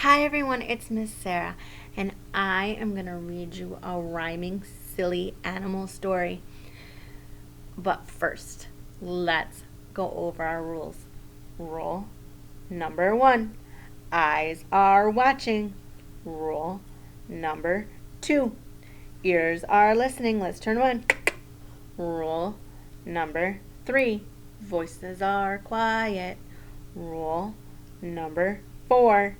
Hi everyone, it's Miss Sarah, and I am going to read you a rhyming silly animal story. But first, let's go over our rules. Rule number 1, eyes are watching. Rule number 2, ears are listening. Let's turn 1. Rule number 3, voices are quiet. Rule number 4,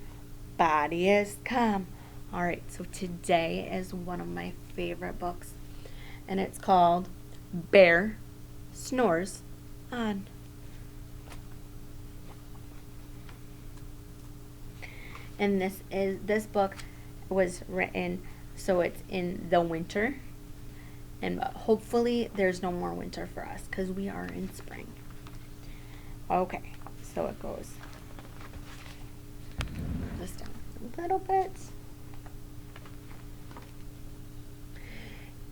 body is calm. Alright, so today is one of my favorite books, and it's called Bear Snores On. And this book was written so it's in the winter, and hopefully there's no more winter for us because we are in spring. Okay, so it goes this down a little bit.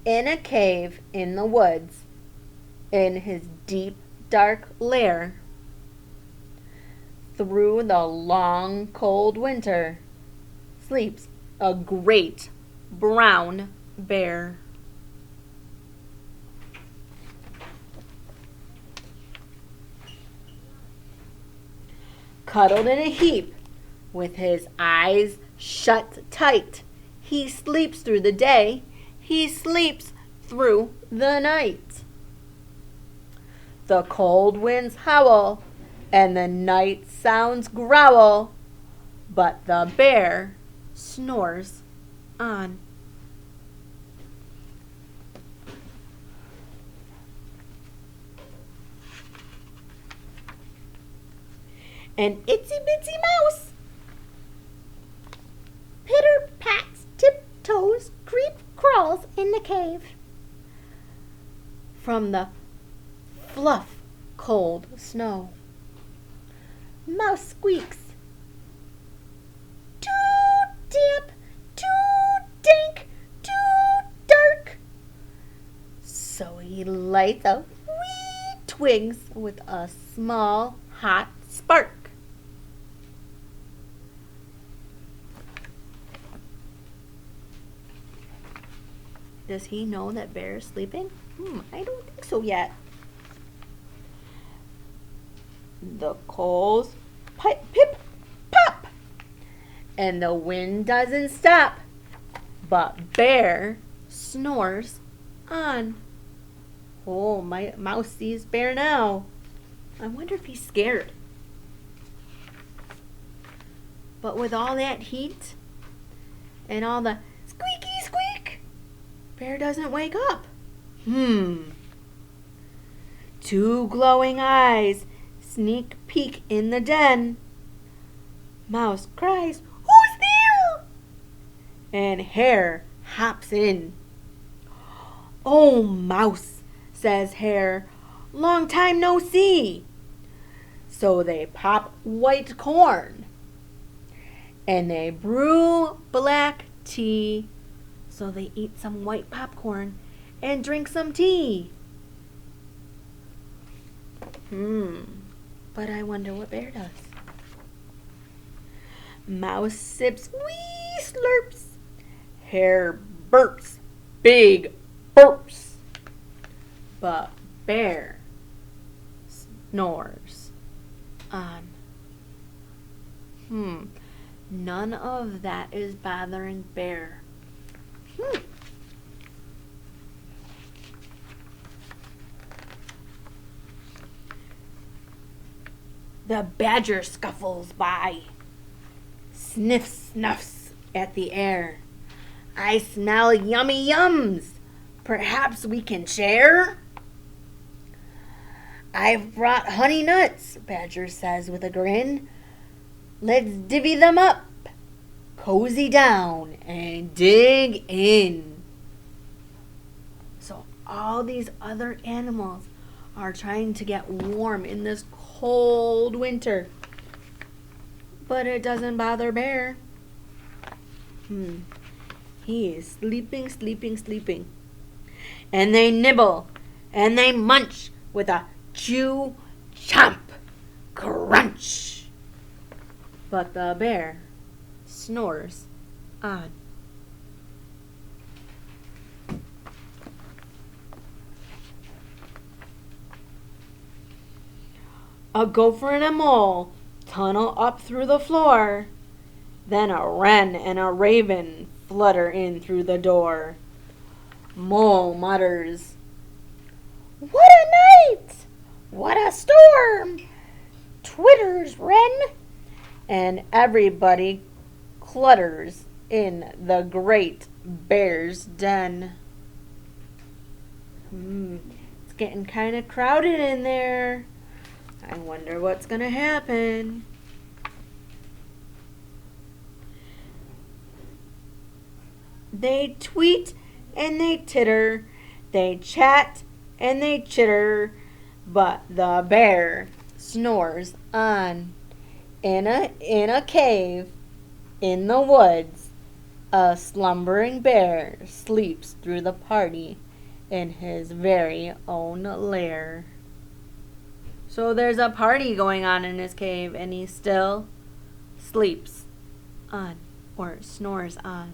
In a cave in the woods, in his deep dark lair, through the long cold winter, sleeps a great brown bear. Cuddled in a heap, with his eyes shut tight, he sleeps through the day, he sleeps through the night. The cold winds howl, and the night sounds growl, but the bear snores on. An itsy bitsy mouse pitter pats, tiptoes, creep crawls in the cave. From the fluff cold snow, mouse squeaks, too damp, too dank, too dark. So he lights a wee twigs with a small hot spark. Does he know that Bear is sleeping? I don't think so yet. The coals pipe, pip, pop, and the wind doesn't stop, but Bear snores on. Oh, my mouse sees Bear now. I wonder if he's scared. But with all that heat and all the squeaky squeak, Bear doesn't wake up. Two glowing eyes sneak peek in the den. Mouse cries, "Who's there?" And Hare hops in. "Oh, Mouse," says Hare, "long time no see." So they pop white corn, and they brew black tea. So they eat some white popcorn and drink some tea. But I wonder what Bear does. Mouse sips wee slurps. Hare burps big burps. But Bear snores on. None of that is bothering Bear. The badger scuffles by, sniffs, snuffs at the air. "I smell yummy yums. Perhaps we can share?" "I've brought honey nuts," Badger says with a grin. "Let's divvy them up, cozy down, and dig in." So all these other animals are trying to get warm in this cold winter. But it doesn't bother Bear. He is sleeping, sleeping, sleeping. And they nibble, and they munch with a chew, chomp, crunch. But the bear Snores on. A gopher and a mole tunnel up through the floor. Then a wren and a raven flutter in through the door. Mole mutters, "What a night! What a storm!" Twitters wren, and everybody clutters in the great bear's den. It's getting kind of crowded in there. I wonder what's going to happen. They tweet and they titter, they chat and they chitter, but the bear snores on. In a cave in the woods, a slumbering bear sleeps through the party in his very own lair. So there's a party going on in his cave, and he still sleeps on, or snores on.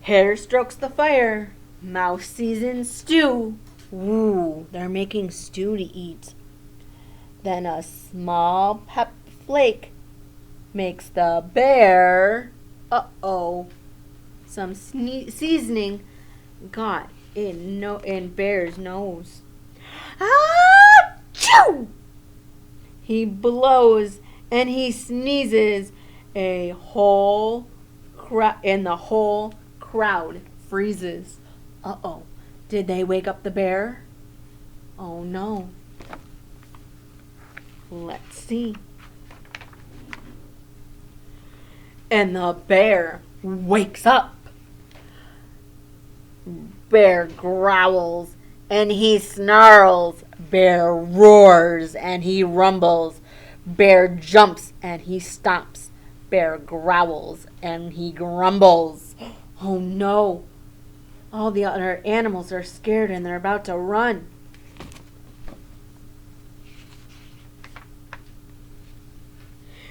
Hare strokes the fire. Mouse seasons stew. Ooh, they're making stew to eat. Then a small pep flake makes the bear, some seasoning got in bear's nose. Achoo! He blows and he sneezes. The whole crowd freezes. Did they wake up the bear? Oh no. Let's see. And the bear wakes up. Bear growls and he snarls. Bear roars and he rumbles. Bear jumps and he stomps. Bear growls and he grumbles. Oh no. All the other animals are scared and they're about to run.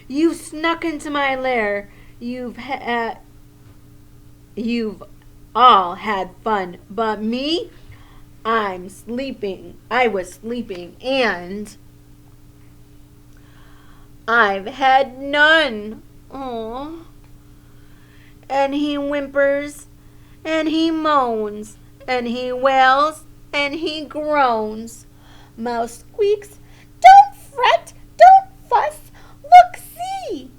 You've snuck into my lair. You've all had fun, but me, I'm sleeping. I was sleeping, and I've had none. Aww. And he whimpers, and he moans, and he wails, and he groans. Mouse squeaks, "Don't fret, don't fuss. Look, see,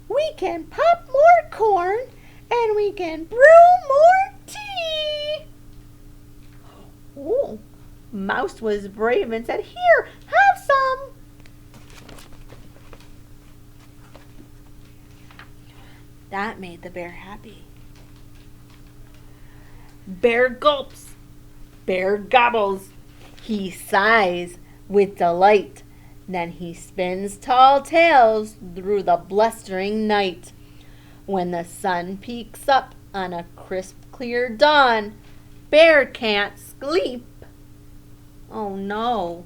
we can pop more corn, and we can brew more tea." Oh, Mouse was brave and said, "Here, have some." That made the bear happy. Bear gulps, bear gobbles, he sighs with delight. Then he spins tall tales through the blustering night. When the sun peeks up on a crisp, clear dawn, Bear can't sleep. Oh no.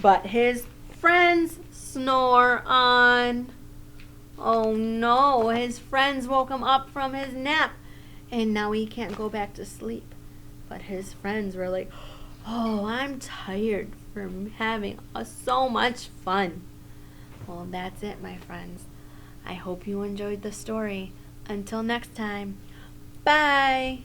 But his friends snore on. Oh no, his friends woke him up from his nap, and now he can't go back to sleep. But his friends were like, "Oh, I'm tired from having so much fun." Well, that's it, my friends. I hope you enjoyed the story. Until next time, bye.